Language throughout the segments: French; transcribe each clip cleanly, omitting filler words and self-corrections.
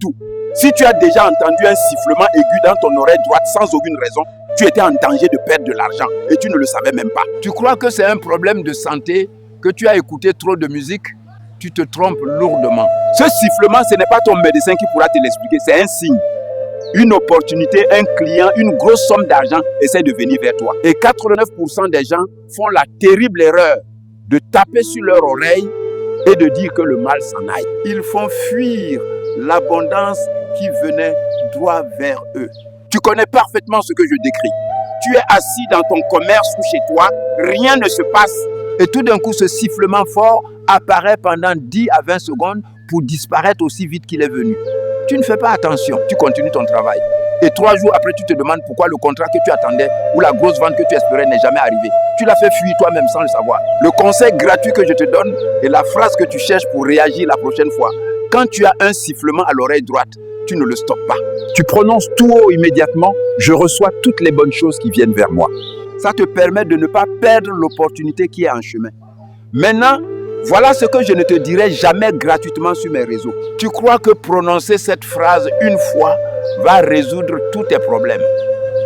tout. Si tu as déjà entendu un sifflement aigu dans ton oreille droite sans aucune raison, tu étais en danger de perdre de l'argent et tu ne le savais même pas. Tu crois que c'est un problème de santé, que tu as écouté trop de musique? Tu te trompes lourdement. Ce sifflement, ce n'est pas ton médecin qui pourra te l'expliquer, c'est un signe. Une opportunité, un client, une grosse somme d'argent essaie de venir vers toi. Et 89% des gens font la terrible erreur de taper sur leur oreille et de dire que le mal s'en aille. Ils font fuir l'abondance qui venait droit vers eux. Tu connais parfaitement ce que je décris. Tu es assis dans ton commerce ou chez toi, rien ne se passe. Et tout d'un coup, ce sifflement fort apparaît pendant 10 à 20 secondes pour disparaître aussi vite qu'il est venu. Tu ne fais pas attention, tu continues ton travail. Et 3 jours après, tu te demandes pourquoi le contrat que tu attendais ou la grosse vente que tu espérais n'est jamais arrivé. Tu l'as fait fuir toi-même sans le savoir. Le conseil gratuit que je te donne est la phrase que tu cherches pour réagir la prochaine fois. Quand tu as un sifflement à l'oreille droite, tu ne le stoppes pas. Tu prononces tout haut immédiatement, je reçois toutes les bonnes choses qui viennent vers moi. Ça te permet de ne pas perdre l'opportunité qui est en chemin. Maintenant, voilà ce que je ne te dirai jamais gratuitement sur mes réseaux. Tu crois que prononcer cette phrase une fois va résoudre tous tes problèmes.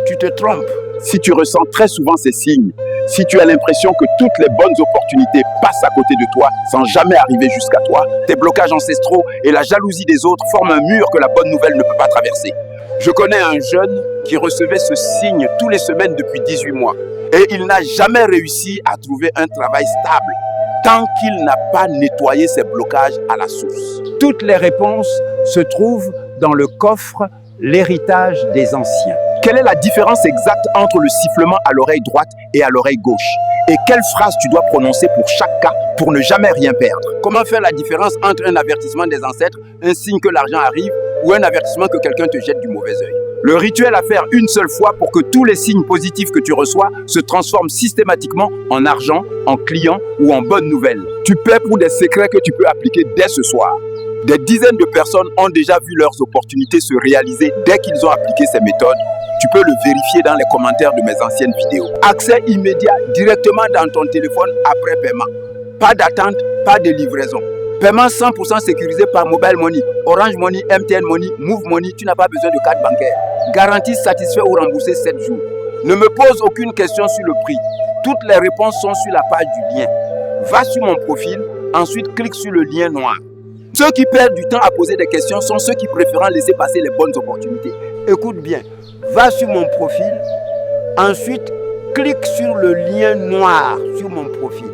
Tu te trompes. Si tu ressens très souvent ces signes, si tu as l'impression que toutes les bonnes opportunités passent à côté de toi sans jamais arriver jusqu'à toi, tes blocages ancestraux et la jalousie des autres forment un mur que la bonne nouvelle ne peut pas traverser. Je connais un jeune qui recevait ce signe tous les semaines depuis 18 mois et il n'a jamais réussi à trouver un travail stable tant qu'il n'a pas nettoyé ses blocages à la source. Toutes les réponses se trouvent dans le coffre « L'héritage des anciens ». Quelle est la différence exacte entre le sifflement à l'oreille droite et à l'oreille gauche? Et quelle phrase tu dois prononcer pour chaque cas pour ne jamais rien perdre? Comment faire la différence entre un avertissement des ancêtres, un signe que l'argent arrive ou un avertissement que quelqu'un te jette du mauvais œil? Le rituel à faire une seule fois pour que tous les signes positifs que tu reçois se transforment systématiquement en argent, en clients ou en bonnes nouvelles. Tu paies pour des secrets que tu peux appliquer dès ce soir. Des dizaines de personnes ont déjà vu leurs opportunités se réaliser dès qu'ils ont appliqué ces méthodes. Tu peux le vérifier dans les commentaires de mes anciennes vidéos. Accès immédiat directement dans ton téléphone après paiement. Pas d'attente, pas de livraison. Paiement 100% sécurisé par Mobile Money, Orange Money, MTN Money, Move Money. Tu n'as pas besoin de carte bancaire. Garantie satisfait ou remboursé 7 jours. Ne me pose aucune question sur le prix. Toutes les réponses sont sur la page du lien. Va sur mon profil, ensuite clique sur le lien noir. Ceux qui perdent du temps à poser des questions sont ceux qui préfèrent laisser passer les bonnes opportunités. Écoute bien, va sur mon profil, ensuite clique sur le lien noir sur mon profil.